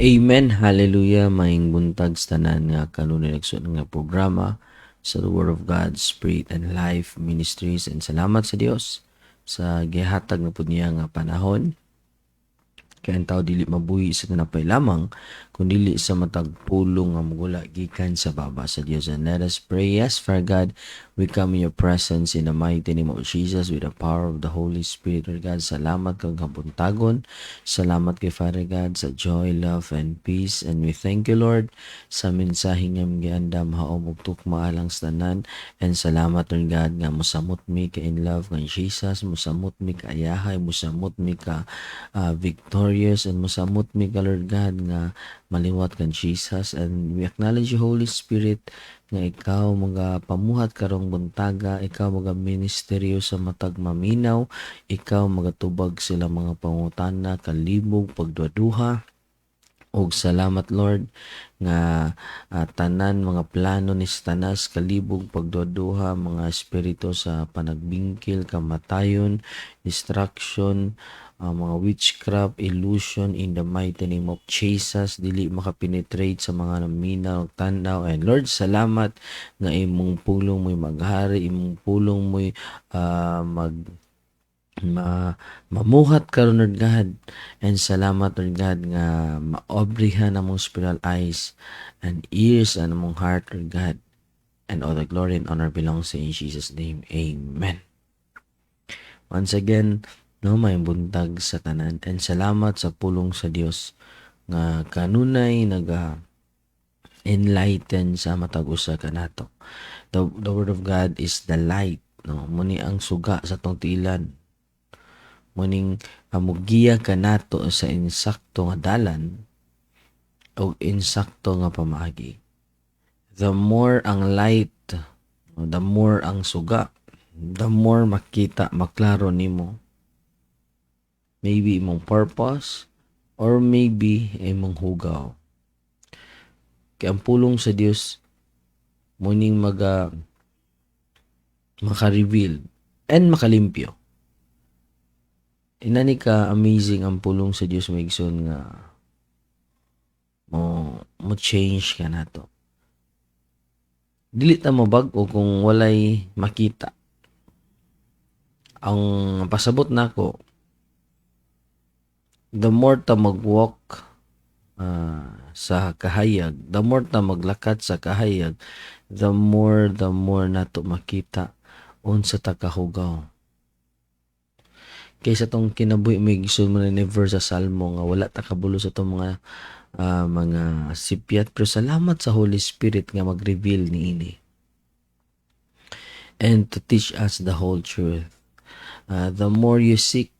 Amen. Hallelujah. Maing buntag sa tanan nga kanunay nagsuot nga programa sa The Word of God, Spirit and Life Ministries. And salamat sa Dios sa gihatag na pud niya nga panahon. Kaya ang tao dili mabuhi sa tinapay lamang, kundi sa matag pulong nga mugula gikan sa baba sa Dios. And let us pray. Yes, Father God, we come in your presence in the mighty name of Jesus with the power of the Holy Spirit. Lord God, salamat kang kabuntagon. Salamat kay Father God sa joy, love, and peace. And we thank you, Lord, sa mensaheng nga giandam haom ug tukma alang sa tanan. And salamat, Lord God, nga musamot mi ka in love ng Jesus, musamot mi ka ayahay, musamot mi ka victorious, and musamot mi ka, Lord God, nga maliwat kan Jesus. And we acknowledge you, Holy Spirit, nga ikaw mga pamuhat karong buntaga, ikaw mga ministeryo sa matag maminaw, ikaw magatubag sila mga pangutana, kalibog, pagduaduha. Og salamat, Lord, nga tanan mga plano ni Satanas, kalibog, pagduaduha, mga espiritu sa panagbingkil, kamatayon, distraction, mga witchcraft, illusion, in the mighty name of Jesus, dili makapenetrate sa mga naminaw, tanaw. And Lord, salamat nga imong pulong mo'y maghari, imong pulong mo'y mamuhat karon, Lord God. And salamat, Lord God, nga maobrihan among spiritual eyes and ears and among heart, Lord God. And all the glory and honor belongs to you in Jesus' name. Amen. Once again, may buntag sa tanan. And salamat sa pulong sa Dios nga kanunay enlighten sa matag usa kanato. The Word of God is the light. Muni ang suga sa tong tiilan. Muning amugiya ka nato sa insakto nga dalan o insakto nga pamaagi. The more ang light, the more ang suga, the more makita, maklaro nimo. Maybe imong purpose or maybe imong hugaw. Kaya ang pulong sa Dios muning maka-reveal and makalimpyo. Inani ka amazing ang pulong sa Dios maigsoon nga mo change ka nato. Dili ta mabag-o kung walay makita. Ang pasabot nako, the more ta mag-walk sa kahayag, the more ta maglakad sa kahayag, the more nato makita unsa ta kahugaw. Kaysa tong kinabuhi may gisul mo ni verse sa Salmo nga wala ta kabulo sa tong mga sipyat, pero salamat sa Holy Spirit nga mag-reveal niini and to teach us the whole truth. The more you seek,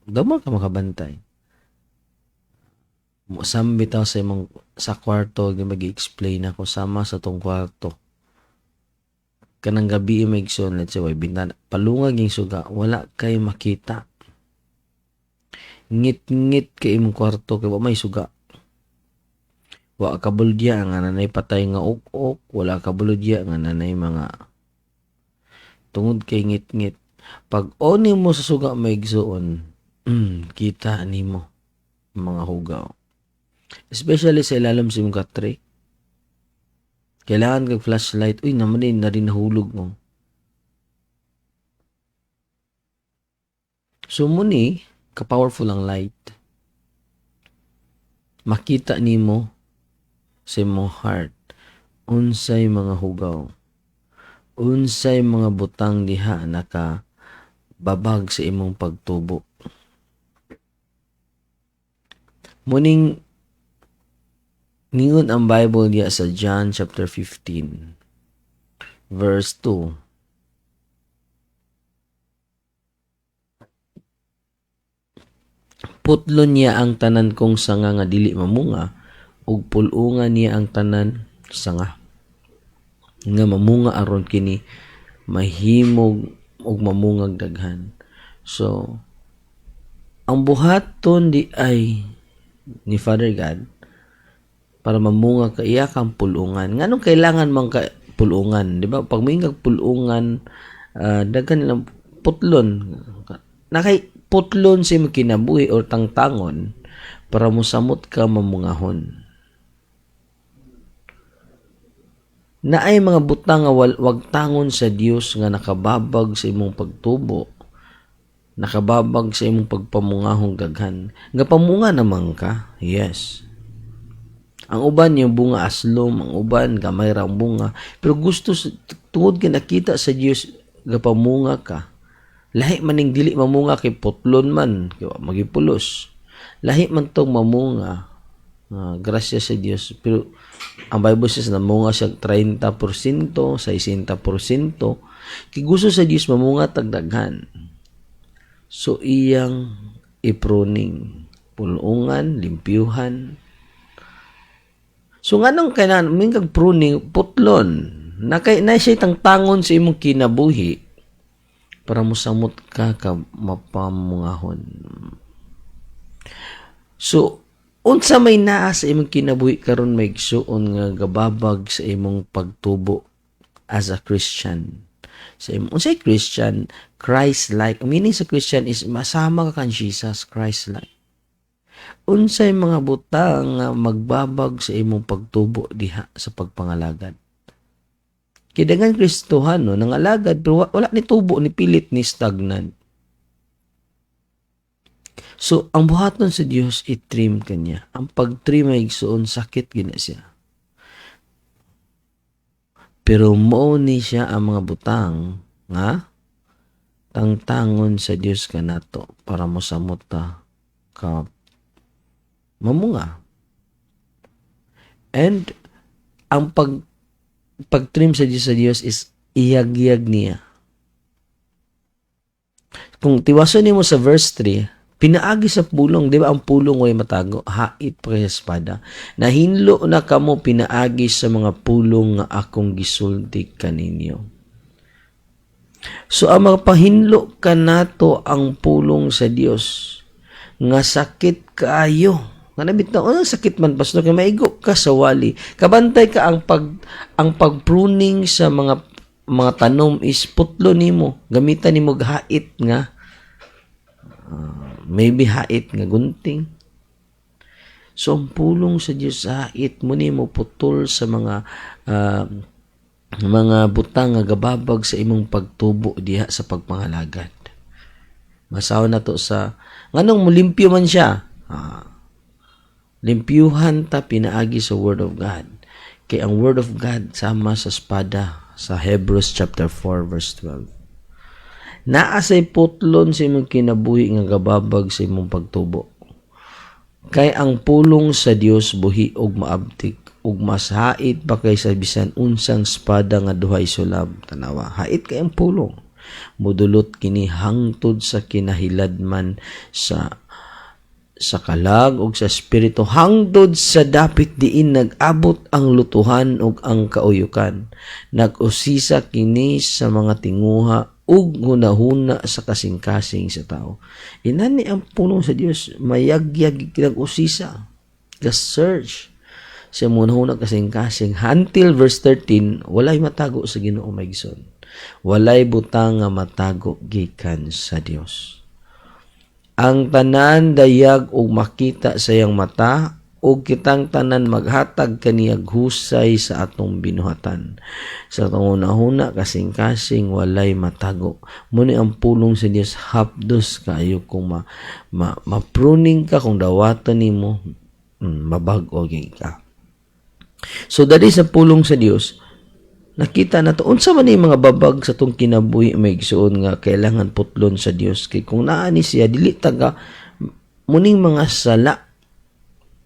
the more ka makabantay. Sam bitaw sa kwarto nga mag-explain ako sama sa tong kwarto. Kanang gabi maigsoon, let's say, bintana, palungag yung suga, wala kay makita. Ngit-ngit kay imong kwarto, kay may suga. Wala kabulodya nga nanay patay nga ok-ok, wala kabulodya nga nanay mga tungod kay ngit-ngit. Pag oni mo sa suga maigsoon, kita nimo mga hugaw. Especially sa ilalim sa imong katre. Kailangan kag flashlight. Uy, naman na rin nahulog mo. So, muni, ka-powerful ang light. Makita nimo sa imong heart. Unsay mga hugaw. Unsay mga butang diha naka babag sa imong pagtubo. Muning ningon ang Bible diya sa John chapter 15 verse 2. Putlon niya ang tanan kong sanga nga dili mamunga, ug pulungan niya ang tanan sanga nga mamunga aron kini mahimog ug mamungag daghan. So, ang buhaton di ay ni Father God para mamunga ka iya kang pulungan. Nganong kailangan man ka pulungan, di ba? Pag may pulungan, daghan nilang putlon. Nakay putlon si kinabuhi or tangtangon para mosamot ka mamungahon. Naay mga butang nga wag tangon sa Dios nga nakababag sa imong pagtubo, nakababag sa imong pagpamungahong daghan. Nga pamunga naman ka, yes. Ang uban yung bunga aslom, ang uban gamay ra ang bunga, pero gusto tungod ka nakita sa Dios nga pamunga ka. Lahi maning dili mamunga kay putlon man, kay magipulos. Lahi man tong mamunga. Grasya sa Dios, pero ang Bible says na munga siya 30%, 60%. Kay gusto sa Dios mamunga tagdaghan. So iyang i-pruning, pulungan, limpyuhan. So nganong kailangan mingag pruning putlon. Na siya tangtangon sa imong kinabuhi para mosamot ka mapamungahon. So unsa may naa sa imong kinabuhi karon may igsuon nga gababag sa imong pagtubo as a Christian. Sa imong unsay Christian, Christ-like. Meaning sa Christian is masama ka kan Jesus, Christ-like. Unsay mga butang nga magbabag sa imong pagtubo diha sa pagpangalagad. Kidangan Kristohan no nangalagad pero wala ni tubo ni pilit ni stagnant. So, ang buhaton sa Dios, i-trim kanya. Ang pag-trim ay igsuon, sakit gina siya. Pero mo ni siya ang mga butang, nga, tangtangon sa Dios ka nato para mo samuta ka mamunga. And, ang pag-trim sa Diyos is iyag-iyag niya. Kung tiwason mo sa verse 3, pinaagi sa pulong, di ba ang pulong way matago? Hait pa kay espada. Nahinlo na kamo pinaagi sa mga pulong nga akong gisulti kaninyo. So, ang mapahinlo ka nato ang pulong sa Dios nga sakit kaayo. Nga nabitaw, sakit man pastor, kay maigo ka sa wali. Kabantay ka ang pag-pruning sa mga tanom is putlo nimo. Gamitan nimo hait nga maybe hait nga gunting. So, ang pulong sa Diyos, hait mo ni mo putol sa mga butang nga gababag sa imong pagtubo diha sa pagpangalagad. Masaw na to sa, nganong mulimpyo man siya. Limpyuhan ta pinaagi sa Word of God. Kay ang Word of God sama sa espada sa Hebrews chapter 4 verse 12. Naasay putlon sa imong kinabuhi nga gababag sa imong pagtubo. Kay ang pulong sa Dios buhi og maabtik ug mas hait pa kaysa bisan unsang espada nga duhay sulab. Tanawa, hait kay ang pulong. Mudulot kini hangtod sa kinahiladman sa kalag ug sa espiritu hangtod sa dapit diin nag-abot ang lutuhan ug ang kauyukan. Nag-usisa kini sa mga tinguha ug hunahuna sa kasing-kasing sa tao. Inani ang pulong sa Dios mayagyag kinag-usisa. Ga-search sa hunahuna kasing-kasing until verse 13 walay matago sa Ginoo maigsoon. Walay butang nga matago gikan sa Dios. Ang tanan dayag ug makita sa iyang mata ug kitang tanan maghatag kaniyag husay sa atong binuhatan. Sa atong una-una kasing-kasing walay matago. Muni ang pulong sa Dios hapdos kayo kung ma-pruning ka kung dawatan nimo mabag-o ka. So dali sa pulong sa Dios nakita na to unsa man ni mga babag sa tong kinabuhi may igsuon nga kailangan putlon sa Dios kay kung naa ni siya dili taga muning mga sala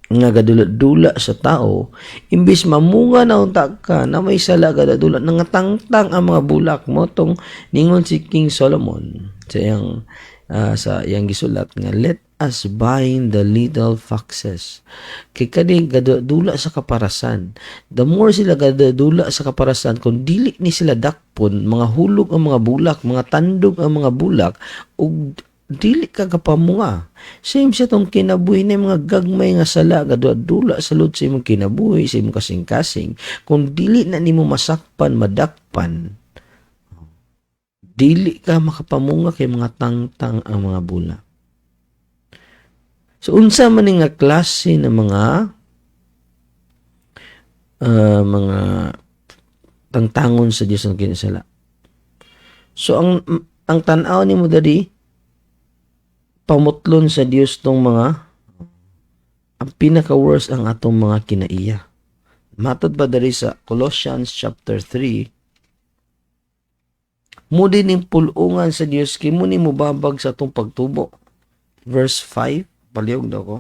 nga gadula-dula sa tao imbis mamunga na unta ka na may sala gadula nangatangtang ang mga bulak mo tong ningon si King Solomon sa iyang gisulat nga let us bind the little foxes kay kani gadula sa kaparasan. The more sila gadula sa kaparasan kung dili ni sila dakpon mga hulog ang mga bulak, mga tandog ang mga bulak ug dili ka kapamunga. Same siya tong kinabuhi na mga gagmay nga sala gadula sa lud sa imong kinabuhi sa imong kasing-kasing kung dili na nimo masakpan madakpan dili ka makapamunga kay mga tangtang ang mga bulak. So unsa man nga klase ng mga tangtangon sa Dios ang kinasala. So ang tan-aw nimo dali pamutlon sa Dios tong ang pinaka-worst ang atong mga kinaiya. Matod ba dali sa Colossians chapter 3, mudi ning pulungan sa Dios kay muni mo babag sa atong pagtubo. Verse 5, palihog daw ko.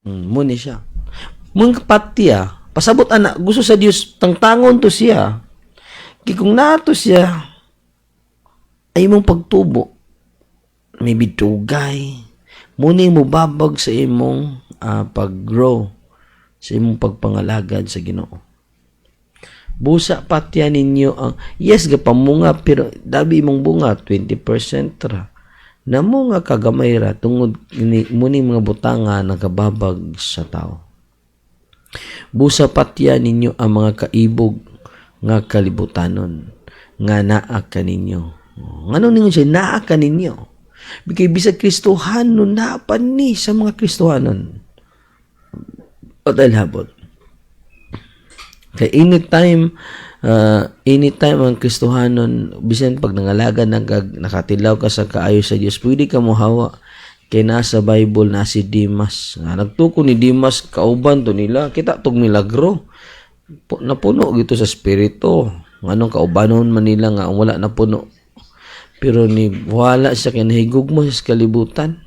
Muni siya. Mung kapatya, pasabot ana, gusto sa Dios tangtangon to siya. Kay kung nato siya ay imong pagtubo, may bitugay, muni mo babag sa imong pag-grow, sa imong pagpangalagad sa Ginoo. Busa patya ninyo ang yes gapamunga pero dabi imong bunga 20% ra. Namo nga kagamay ra tungod muni mga butanga nagababag sa tao. Busa patya ninyo ang mga kaibog nga kalibutanon nga naa kaninyo. Ngano ninyo siya naa kaninyo? Bigay bisag Kristohanon naa pa ni sa mga Kristohanon. O dahil habot. Kaya anytime ang Kristohanon, bisan pag nangalaga nakatilaw ka sa kaayo sa Dios, pwede ka mohawa kay nasa Bible na si Dimas. Nagtuko ni Dimas kauban to nila, kita tog milagro. Napuno gito sa spirito. Nganong kaubanon man nila nga wala napuno. Pero ni wala siya kinahigugma sa kalibutan.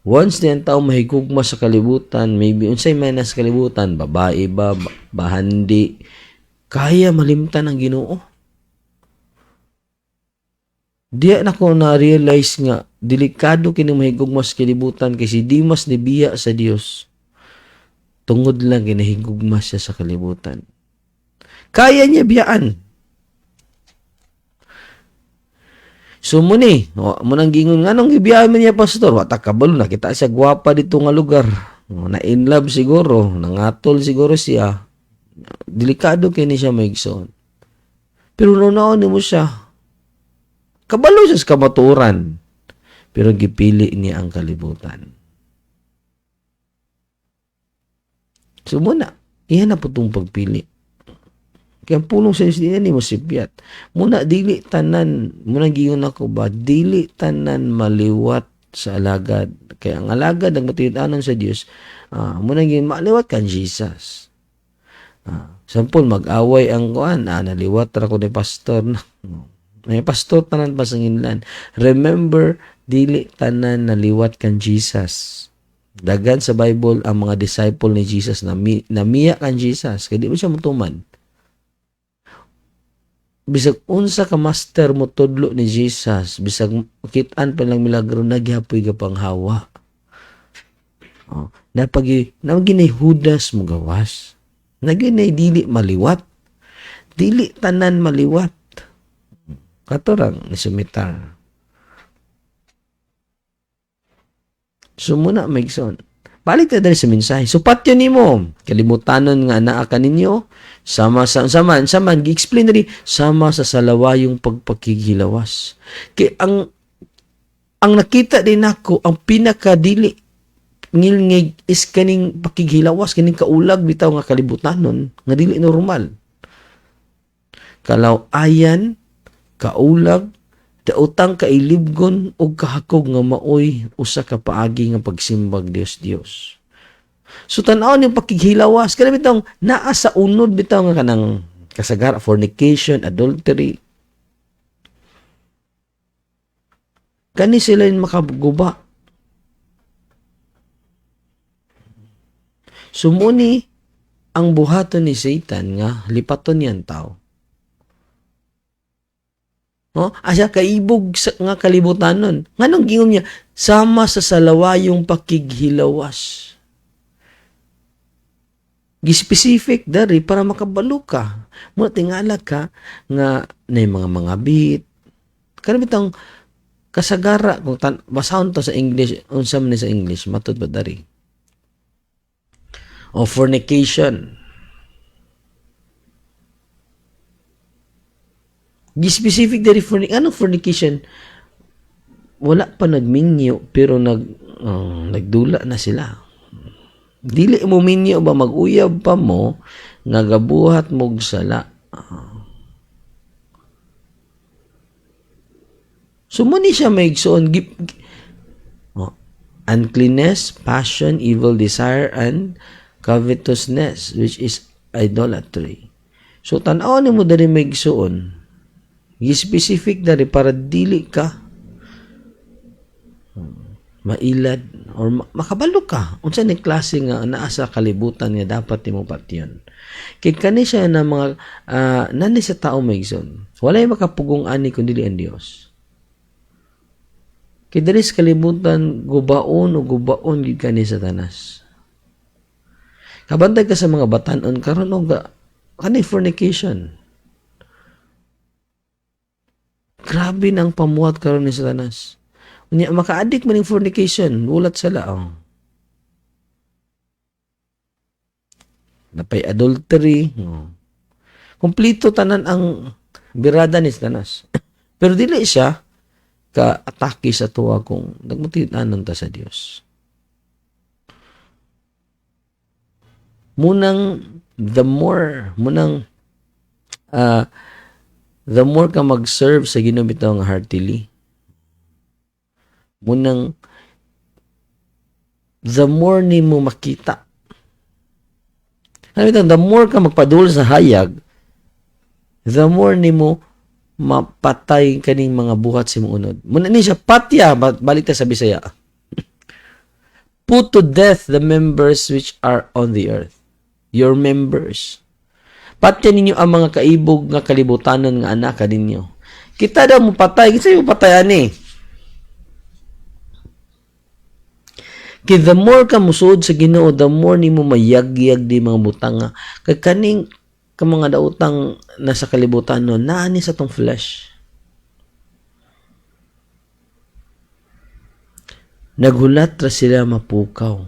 Once din tao mahigugma sa kalibutan, maybe unsay man sa kalibutan, babae ba, bahandi, kaya malimtan ang Ginoo. Diya na ko na-realize nga, delikado kini mahigugma sa kalibutan kasi di mas nibiya sa Dios. Tungod lang kinahigugma siya sa kalibutan. Kaya niya biyaan. So muni, munang gingon nga nung gibiyahe man niya pastor, wata kabalo nakita siya gwapa dito nga lugar. Na in love siguro, nangatol siguro siya. Delikado kini siya maigsoon. Pero noon mo siya. Kabalo siya sa kamaturan. Pero gipili niya ang kalibutan. So muna, iyan na po itong pagpili. Kaya pulong sa Diyos ni mo sipyat. Muna dili tanan, muna giyon ako ba, dili tanan maliwat sa alagad. Kaya ang alagad, ang matiyudanan sa Diyos, muna giyon maliwat kan Jesus. Sampol, mag-away ang kuan, naliwat ako ni pastor na. May pastor tanan pa sa nginlan. Remember, dili tanan naliwat kan Jesus. Dagan sa Bible ang mga disciple ni Jesus na namiya kan Jesus. Kaya di mo siya mutuman. Bisag unsa ka master mo tudlo ni Jesus, bisag kitaan pa lang milagro nagyapoy ka pang hawa. Naginay Judas mo gawas. Naginay dili maliwat. Dili tanan maliwat. Katorang ni sumitar. So muna maigsoon. Balik ta dali sa mensahe. So patyo nimo, kalimutanon nga naa kaninyo, sama gi-explain dali sama sa salawayong pagpakighilawas. Kay ang nakita din nako ang pinakadili ngilngig is kaning pakighilawas, kaning kaulag bitaw nga kalibutanon nga dili normal. Kalaw ayan, kaulag, daotang kailibgon o kahakog nga maoy usa ka paagi nga pagsimbag Dios. So tan-aw ni pakighilawas kana bitaw naa sa unod bitaw nga kanang kasagara, fornication, adultery. Kani sila makaguba. Sumuni ang buhaton ni Satan nga lipaton niyan tao. Asya kaibog nga kalibutanon. Nganong gingon niya? Sama sa salawayong pakighilawas. Gispecific dari para makabalo ka. Muna tingala ka nga na mga bit. Karabitang kasagara kung basahon to sa English, unsam ni sa English, matod ba dari? O fornication. Specific dari fornication. Anong fornication? wala pa nagminyo pero nagdula na sila. Dili mo minyo ba maguyab pa mo nga gabuhat mog sala. Sumuni siya maigsoon uncleanness, passion, evil desire, and covetousness, which is idolatry. So, tanaw ni mo dari maigsoon. Specific dari para dili ka mailad or makabalo ka. Unsa ni klase nga naa sa kalibutan nga dapat nimo patyon. Kay kani siya na mga nani sa tao maigsoon. Walay makapugong ani kundi ang Dios. Kay diri sa kalibutan gubaon gid kani Satanas. Kabantay ka sa mga batan-on karon og kani fornication. Grabe nang pamuhat karon ni Satanas. Unya maka-addict man ning fornication, ulat sa laang. Napay adultery. Kompleto tanan ang birada ni Satanas. Pero dili siya ka-atake sa tuwa kung nagmutian ta sa Dios. The more ka mag-serve sa Ginoo bitaw nga heartily, the more ni mo makita. The more ka magpadul sa hayag, the more ni mo mapatay kaning mga buhat sa imong unod. Muna ni siya patya, balik ta sa Bisaya. Put to death the members which are on the earth. Your members. Patya ninyo ang mga kaibog nga kalibutanon nga anak ninyo. Kita daw mo patay, kasi mo patay ani. Kaya the more ka musod sa Ginoo, the more ni mo mayagyag di mga butang nga. Kaya kaning ka mga dautang nasa kalibutan no, naani sa tong flesh. Naghulat ra sila mapukaw.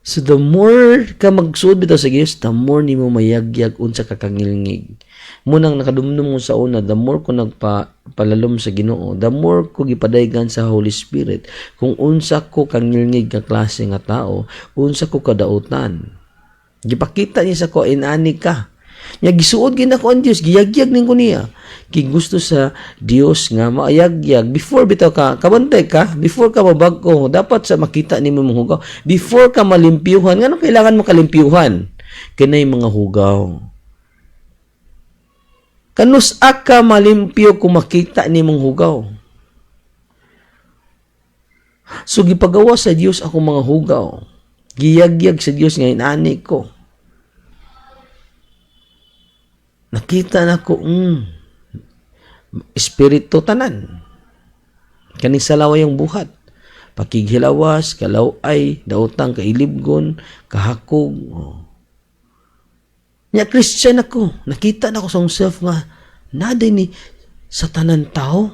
So the more ka magsuod bitaw sa Dios, the more ni mo mayagyag unsa ka kangilngig. Munang nakadumdum mo sa una, the more ko nagpalalom sa Ginoo, the more ko gipadaygan sa Holy Spirit kung unsa ko kangilngig nga klase nga tao, unsa ko kadautan. Gipakita niya sa ko inani ka. Nya gisuod gid ako ang Dios, giyagyag ning ko niya. Kay gusto sa Dios nga maayagyag before bitaw ka kabantay ka, before ka mabag-o, dapat sa makita nimo mong hugaw. Before ka malimpyuhan, ngano kailangan mo kalimpyuhan? Kanay mga hugaw. Kanus ka malimpyo kung makita nimong hugaw. So gipagawa sa Dios ako mga hugaw. Giyagyag sa Dios nga inani ko. Nakita na ko, espiritu tanan. Kaning salaway ang buhat. Pakighilawas, kalaway, daotang, kailibgon, kahakog. Nya Christian ako. Nakita na ko sa self nga, naday ni sa tanan tao.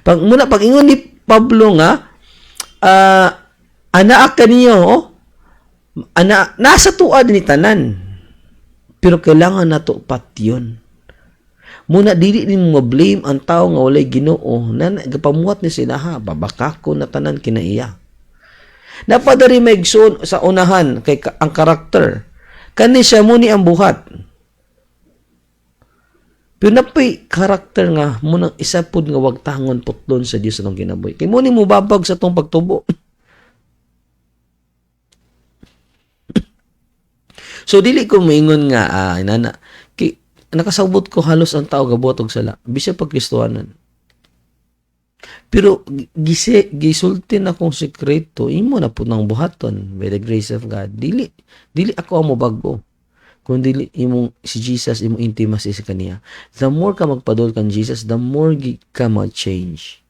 Pag ingon ni Pablo nga, anak ka niyo, nasa tuwa din ni tanan. Pero kailangan nato patyon. Muna dili din mo blame ang tao nga walay Ginoo na gapamuhat ni sila ha, babakako na tanan kinaiya. Napadari maigsoon sa unahan kay ang karakter. Kani siya muni ang buhat. Pero napay karakter nga munang isa pud nga wag tangon putlon sa Dios atong kinabuhi. Kay muni mo babag sa tong pagtubo. So dili ko moingon nga inana kay nakasabot ko halos ang tao gabuhat og sala bisag pag Kristohanan. Pero gisulti na akong sekreto, imo na po nang buhaton by the grace of God. Dili ako ang mobago. Kung dili imong si Jesus, imong intimacy sa kaniya. The more ka magpadol kan Jesus, the more ka ma-change.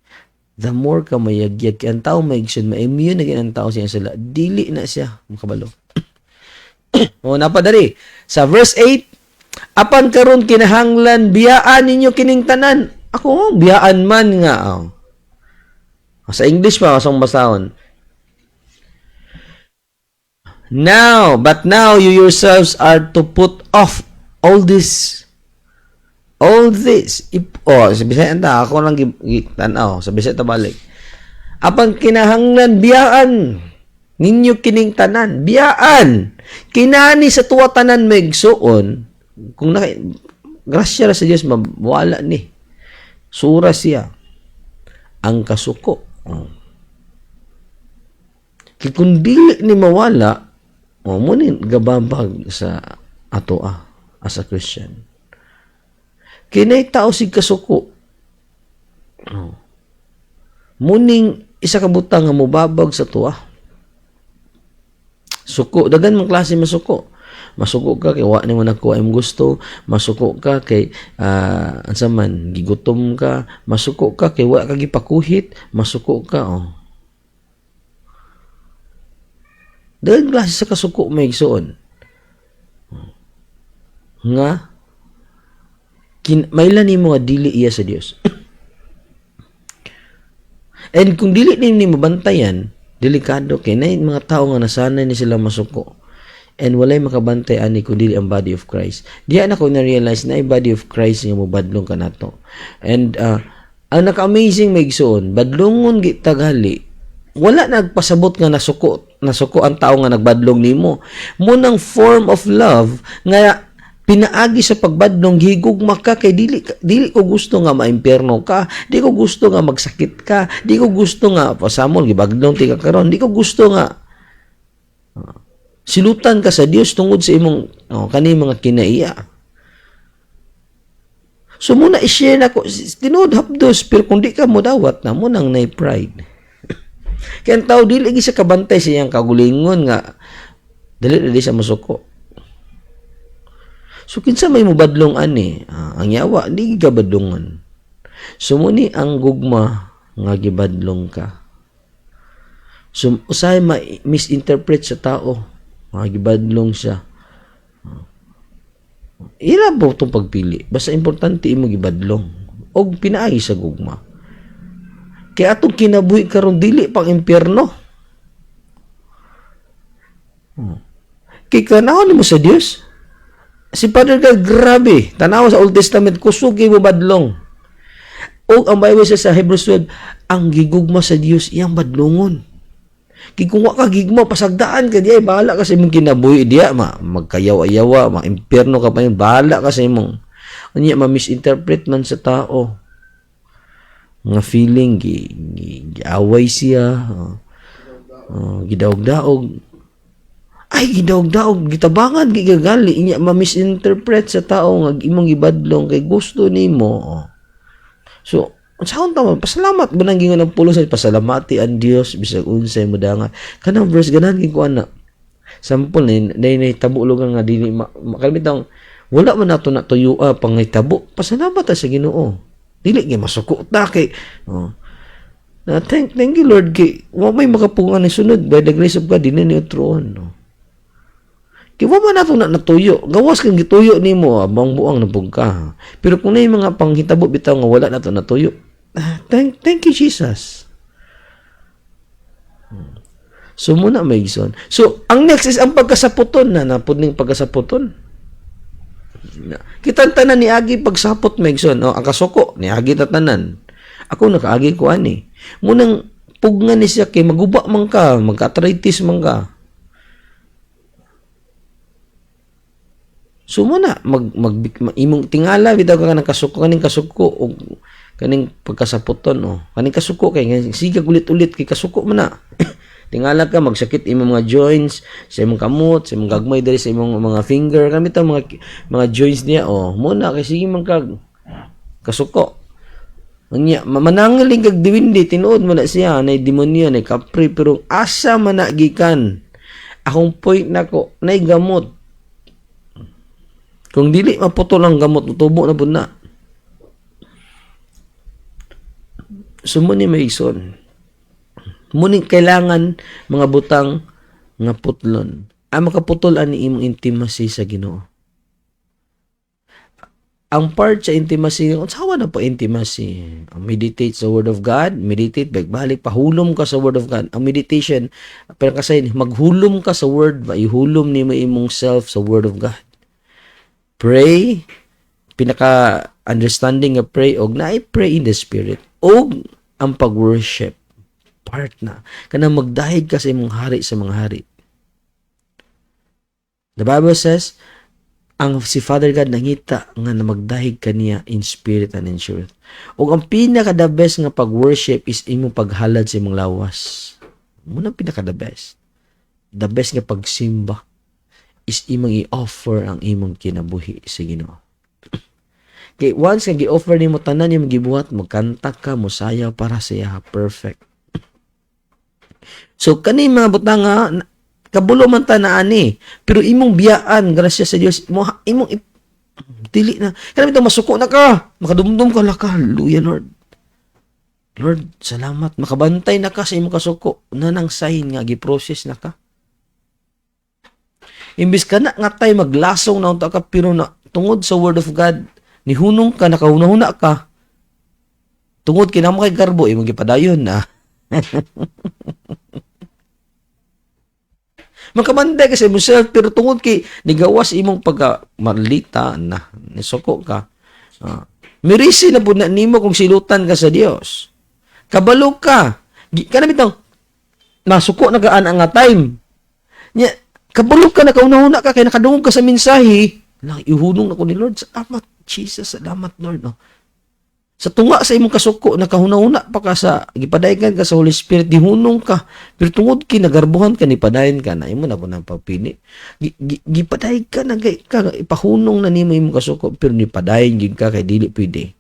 The more ka mayagyag. Ang tao maigsoon, ma-immune na ang tao siya sala. Dili na siya makabalo. O napadari. Sa verse 8, apan karon kinahanglan biyaan ninyo kining tanan. Ako biyaan man nga. Sa English pa, kasong basahon. But now you yourselves are to put off all this All this, sa Bisaya ta, ako lang tanaw, sa Bisaya ta balik. Apang kinahanglan biyaan, ninyo kining tanan, biyaan. Kinani sa tuwa tanan megsuon, kung grasya ra sa Dios mawala ni. Sura siya ang kasuko. Kung dili ni mawala, mo ni gababag sa ato as a Christian. Kinay tao sig kasuko. Muning isa ka butang nga mobabag sa tuwa. Suko, dagan mang klase masuko. Masuko ka kay wa nimo nakuha imong gusto, masuko ka kay ansa man gigutom ka, masuko ka kay wa ka gipakuhit, masuko ka Dagan klase sa kasuko may igsoon. Nga mailan nimo nga dili iya sa Dios. And kung dili nimo mabantayan, delikado kay na mga tao nga nasanay ni sila masuko. And walay makabantay ani kundi ang body of Christ. Diya na ko na-realize na ang body of Christ nga mobadlong ka nato. And ang naka-amazing may igsoon, badlongon gitagali, wala nagpasabot nga nasuko ang tao nga nagbadlong nimo. Munang form of love nga pinaagi sa pagbadlong higugma ka kay dili ko gusto nga maimpyerno ka, di ko gusto nga magsakit ka, di ko gusto nga pasamol gibadlong ti ka karon, di ko gusto nga silutan ka sa Dios tungod sa imong kani mga kinaiya. So muna i-share na ko tinuod hapdos pero kung di ka mo dawat na mo nang nay pride. Kaya ang tao dili sa kabantay sa iyang kagulingon nga dili sa masuko. So, kinsa may mubadlong ani, ang yawa, di gabadlongan. So, muni ang gugma nga gibadlong ka. So, usay misinterpret sa tao, nga gibadlong siya. Ira po itong pagpili. Basta importante imo gibadlong. O pinaagi sa gugma. Kaya atong kinabuhi karon dili pang impyerno. Kaya kanahon mo sa Dios. Si Father God, grabe. Tanawa sa Old Testament, kusog mo badlong. O ang Bible sa Hebrews 12, ang gigugma sa Dios, iyang badlongon. Kikungwa ka gigma, pasagdaan ka diya, bahala ka sa imong kinabuhi diya, magkayawa-yawa, ma-impyerno ka pa yun, bahala ka sa imong. Anya, ma-misinterpret man sa tao. Nga feeling, giaway siya, gidaog-daog. Ay, gidaog-daog, gitabangan, gigagali, inya ma-misinterpret sa tao nga imong gibadlong kay gusto nimo. So, saan tama? Pasalamat ba nang gingon ang pulo sa pasalamati ang Dios bisag unsay mo dangan. Kanang verse ganan ko ana. Sampol na tabulogan nga dili makalmitang wala man nato na tuyo pangitabo. Pasalamat ta sa Ginoo. Dili gyud masuko ta kay thank you Lord kay wa may makapungan ni sunod by the grace of God dinhi ni utroon. Kaya man nato na natuyo. Gawas kang gituyo ni mo, buang-buang na ka. Pero kung na yung mga panghitabo bitaw nga wala nato natuyo, thank you, Jesus. So, muna may gison. So, ang next is ang pagkasaputon na napudning pagkasaputon. Kitang tanan ni Agi pagsapot may gison. Ang kasuko ni Agi tatanan. Ako nakaagi ko ani. Munang pugnan ni siya kay maguba man ka, magka-arthritis man ka. So muna imong tingala bitaw ka kanang kasuko o kaning pagkasaputon kaning kasuko kay sigag ulit-ulit kay kasuko man na. Tingala ka magsakit imong mga joints sa imong kamot, sa imong gagmay diri sa imong mga finger kami ta mga joints niya muna kay sige man kag kasuko. Unya manangaling kag diwindi tinuod mo na siya nay demonyo nay kapri pero asa man na gikan. Akong point nako nay gamot. Kung dili maputol ang gamot, tubo na pud na. So muni may ison. Muni kailangan mga butang nga putlon. Ang makaputol ani imong intimacy sa Ginoo. Ang part sa intimacy, unsawa na po intimacy? Meditate sa Word of God, meditate, balik, pahulom ka sa Word of God. Ang meditation, pero kasi maghulom ka sa Word, ihulom ni mo imong self sa Word of God. Pray, understanding nga pray og naay pray in the spirit og ang pag-worship part na kanang magdahig ka sa imong hari sa mga hari. The Bible says ang si Father God nangita nga na magdahig kaniya in spirit and in truth. Og ang pinaka the best nga pag-worship is imong paghalad sa imong lawas. Muna pinaka the best. The best nga pagsimba is imong i-offer ang imong kinabuhi sa Ginoo. Kay once nga gi-offer nimo tanan imong gibuhat, magkanta ka, mosayaw para sa iya, perfect. So kani mga butang nga kabulo man ta na ani, pero imong biyaan grasya sa Dios, imong dili na. Kana bitaw masuko na ka, makadumdum ka laka, hallelujah Lord. Lord, salamat, makabantay na ka sa imong kasuko, nanang sign nga gi-process na ka. Imbis ka na nga tay maglasong na unta ka, pero na tungod sa word of God, nihunong ka, nakahuna-huna ka. Tungod kinamo kay garbo, imong gipadayon na. Makabantay ka sa imong pero tungod kay nigawas imong pagka marlita na, nisuko ka. Mirisi na po na nimo kung silutan ka sa Dios. Kabalo ka. Kana bitaw, masuko na kaan nga time. Nya, kabalo ka, nakauna-una ka, kaya nakadungog ka sa mensahe. Lang, ihunong na ko ni Lord. Salamat, Jesus. Salamat, Lord. No? Sa tunga sa imong kasuko, nakahuna-una pa ka sa, gipadayon ka sa Holy Spirit, dihunong ka. Pero tungod kinagarbuhan ka, nipadayon ka na, imo na po ng pagpini. Gipadayon ka, ipahunong na nimo imong kasuko, pero nipadayon yun ka, kay dili pwede.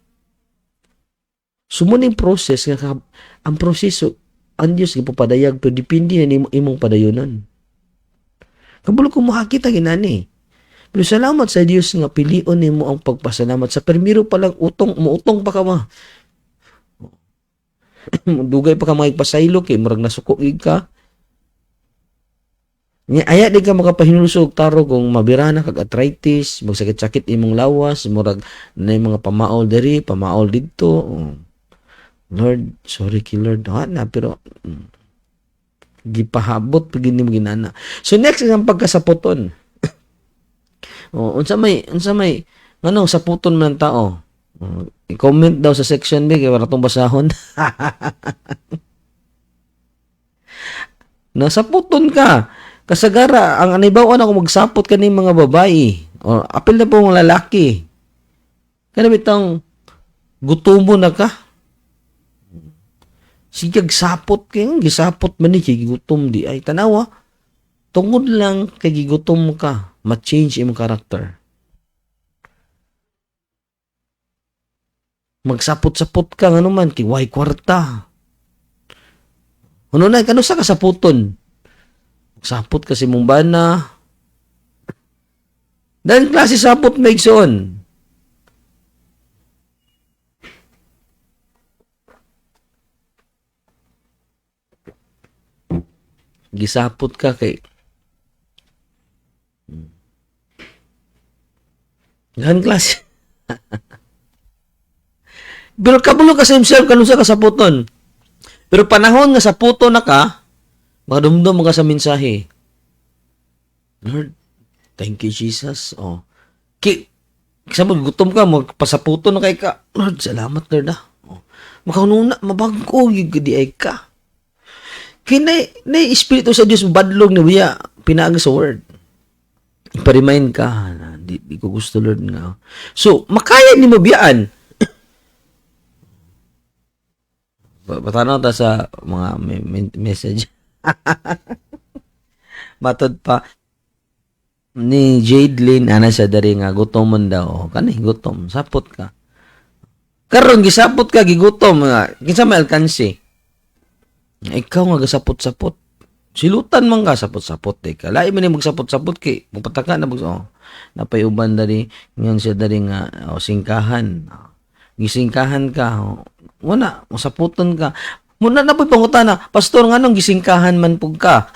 Sumuning process, ang proseso, ang Diyos ipapadayag, pero dipindi na nimo imong padayonan. Kabulo ko makakita ginani. Pero salamat sa Diyos nga pilion nimo ang pagpasalamat. Sa permiro pa lang muutong pa ka ma. Dugay pa ka magpasaylo kay murag nasuko ka. Nya aya di ka makapahinulsog taro kung mabirana kag arthritis, magsakit-sakit imong lawas, murag na mga pamaol diri, pamaol didto. Lord, sorry kay Lord. Na pero gipahabot pag mo ginana. So next is ang pagkasaputon. unsa may nganong saputon man tao. I-comment daw sa section B kay wala tong basahon. Nasaputon ka. Kasagara ang anibaw-an ako magsapot kani mga babae. O apil na po mga lalaki. Kana bitang gutumo na ka. Sigag sapot kay gisapot man ni gigutom di ay tanawa. Tungod lang kay gigutom ka, ma-change imong karakter. Magsapot-sapot ka nga naman kay way kwarta. Ano na kano sa kasaputon? Magsapot ka si mong bana. Dan klase sapot may igsoon. Gisapot ka kay gan klase. Pero kabulo ka sa himself kanun sa kasaputon. Pero panahon nga saputon na ka, makadumdum ka sa mensahe. Lord, thank you Jesus. Oh. Kasama gutom ka, magpasaputon na kay ka. Lord, salamat Lord ah. Oh. Makaununa, mabangko yung di ay ka. Kaya na espiritu sa Diyos badlog na biya pinaagi sa word. Ipa-remind ka na di ko gusto Lord nga. So, makaya ni mo biyaan. Patanaw ta sa mga message. Matod pa ni Jadelyn ana siya dari nga gutom man daw. Kani gutom, sapot ka. Karon gisapot ka gigutom nga. Kinsa may alkansi? Ikaw nga gasapot-sapot. Silutan man ka sapot-sapot ka. Lain man ni magsapot-sapot kay mupataka na napayuban dari ngan siya dari nga singkahan. Gisingkahan ka. Wala, masaputon ka. Muna na po'y pangutana, pastor nganong gisingkahan man pug ka.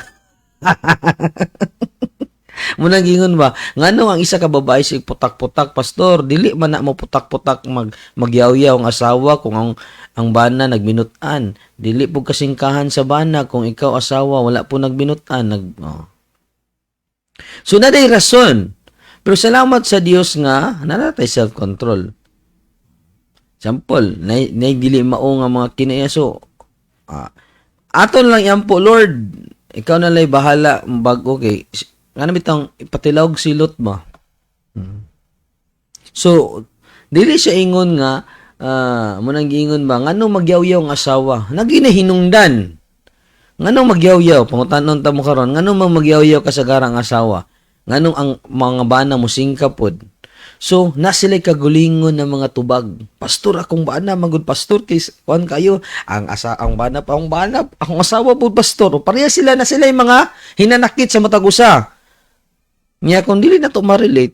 Muna gingon ba, nganong ang isa ka babae sig putak-putak pastor, dili man na mo putak-putak magyaw-yaw ang asawa kung ang bana nagminutan. Dili pug kasingkahan sa bana kung ikaw asawa wala po nagminutan. So na day rason. Pero salamat sa Dios nga nanatay self-control. Sample, na dili mao nga mga kinaya. So, aton lang yan po, Lord. Ikaw na lang bahala bago kay ano bitang ipatilawog silot ba? So, dili siya ingon nga munang giingon ba ngano magyaw-yaw ang asawa? Naginahinungdan. Ngano magyaw-yaw? Pangutanon ta mo karon, ngano magyaw-yaw kasagarang asawa? Ngano ang mga bana mo singkapod? So, na sila kagulingon ng mga tubag. Pastor, akong bana, magud pastor, kay kuan kayo, ang bana, akong asawa po, pastor. O, pareha sila na sila yung mga hinanakit sa matag usa. Niya, kung dili na to ma-relate,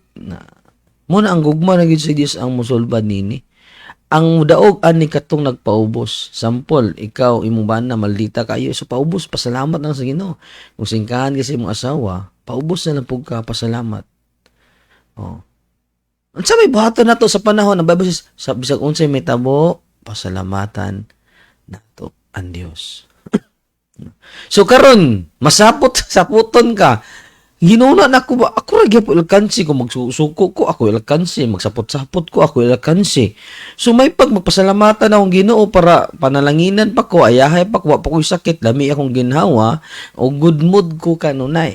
muna ang gugma na gid sa Dios ang musulbad nini. Ang daog ani katong nagpaubos. Sample, ikaw, imong bana, maldita kayo. So, paubos, pasalamat lang sa Ginoo. Kung singkahan kasi imong asawa, paubos na lang po ka, pasalamat. Oh. Ang sabi, buhaton na to sa panahon ng Bible says, sa bisag unsay may tabo, pasalamatan nato ang Dios. So karon, masapot saputon ka. Ginuna na ako ba? Ako ra gyud ilkansi ko magsusuko ko, ako ilkansi, magsapot-sapot ko, ako ilkansi. So may magpasalamatan akong Ginoo para panalanginan pa ko, ayahay pa ko, wa pa ko sakit, lami akong ginhawa, o good mood ko kanunay.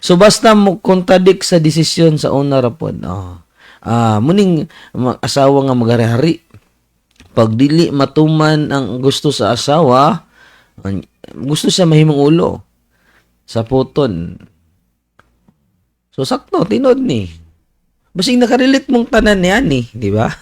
So basta mo contradict sa desisyon sa una rapod. Muning asawa nga magari-hari. Pag dili matuman ang gusto sa asawa, gusto siya mahimong ulo. Sa puton. So sakto tinod ni. Basing nakarelate mong tanan niya ni, di ba?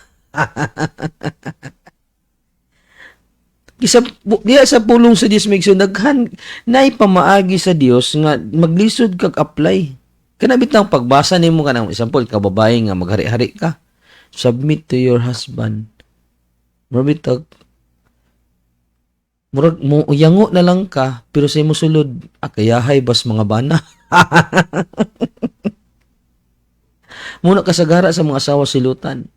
Diya sa pulong sa Dios may daghan nay pamaagi sa Dios nga maglisod kag apply. Kana bitang pagbasa nimo kanang example ka babae nga maghari-hari ka. Submit to your husband. Murag mo uyango na lang ka pero sa imo sulod akayahay bas mga bana. Muna kasagara sa mga asawa silutan.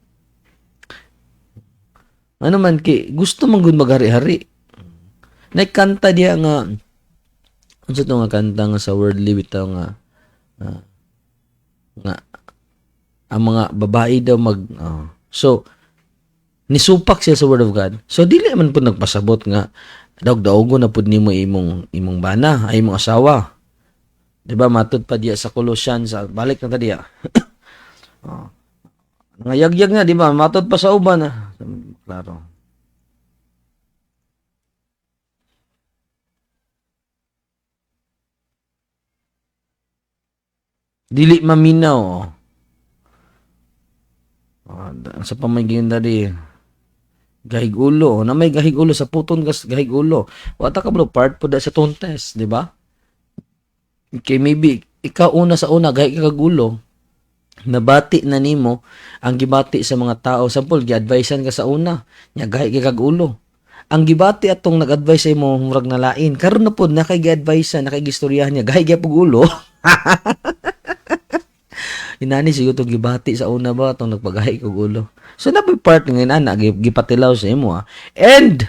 Ano man ki gusto man gud maghari-hari. Naikanta diya nga unsa to nga kanta nga sa worldly bitaw nga ang mga babae daw so nisupak siya sa word of God. So dili man pud nagpasabot nga daog-daogo na pud nimo imong bana ay imong asawa. Diba matud pa diya sa Colossians balik na ta diya. Ngayagyag nga, di ba? Matod pa sa uban. Klaro. Dili maminaw. Sa pamaging dari. Gahig ulo. Na may gahig ulo sa puton gahig ulo. Wata ka bro, part po da sa tontes, di ba? Okay, maybe, ikaw una sa una, gahig ka kagulo. Nabati na nimo ang gibati sa mga tao. Sample, gi-advisean ka sa una. Nya gahi kag ulo. Ang gibati atong nag-advise sa imo murag nalain. Karon na pod nakay gi-advisean, nakay gistoryahan niya. Gahi gyud ulo. Inani siguro itong gibati sa una ba itong nagpagahi kog ulo. So na part ngayon ana gipatilaw sa imo And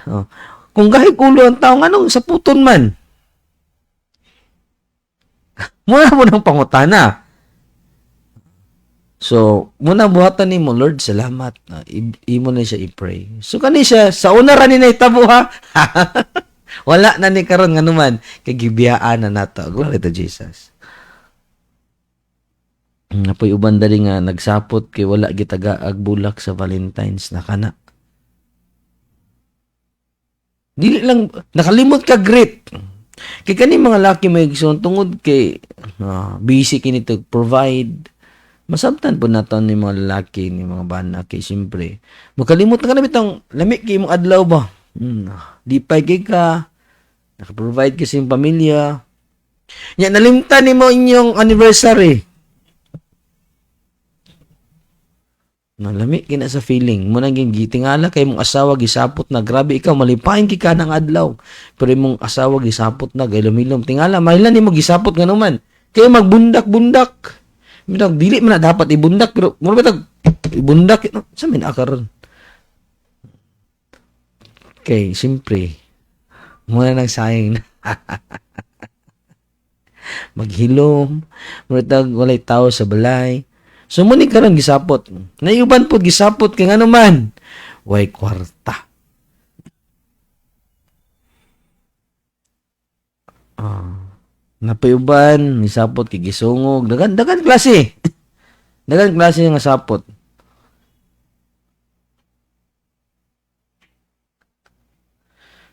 kung gahi ulo ang tao nganong sa puton man. Muna mo nang pangutana. So, muna buhatan ni mo, Lord, salamat. Imo na siya i-pray. So, kani siya, sa una ra ni na itabo ha. Wala na ni karon nga naman, kay gibiyaan na nato. Glory to Jesus. Napoy uban dali nga, nagsapot kay wala gitaga agbulak sa Valentine's na kana. Dili lang, nakalimot ka great. Kay kani mga laki may igsoon tungod kay busy kini to provide. Masabtan po naton ni mga lalaki, ni mga bana, kay siyempre. Makalimot na ka na bitang lamig kay mong adlaw ba? Di pa ka, nakaprovide kasi yung pamilya. Yan, nalimtan ni mo inyong anniversary. Nalamig kina sa feeling. Muna gitingala kay mong asawa gisapot na grabe ikaw malipain ka ng adlaw. Pero mong asawa gisapot na gailom-ilom tingala mahilan nimo gisapot nga naman. Kay magbundak-bundak. Mitag dili man na dapat ibundak pero mo ba tag ibundak sa min akaron. Okay, simpre. Muna nang sayang na. Maghilom, muna walay tao sa balay. So muni karon gisapot. Nayuban pod gisapot kay ngano man. way kwarta. Napayuban, ni sapot kay gisungog, dagan klase. Dagan klase nga sapot.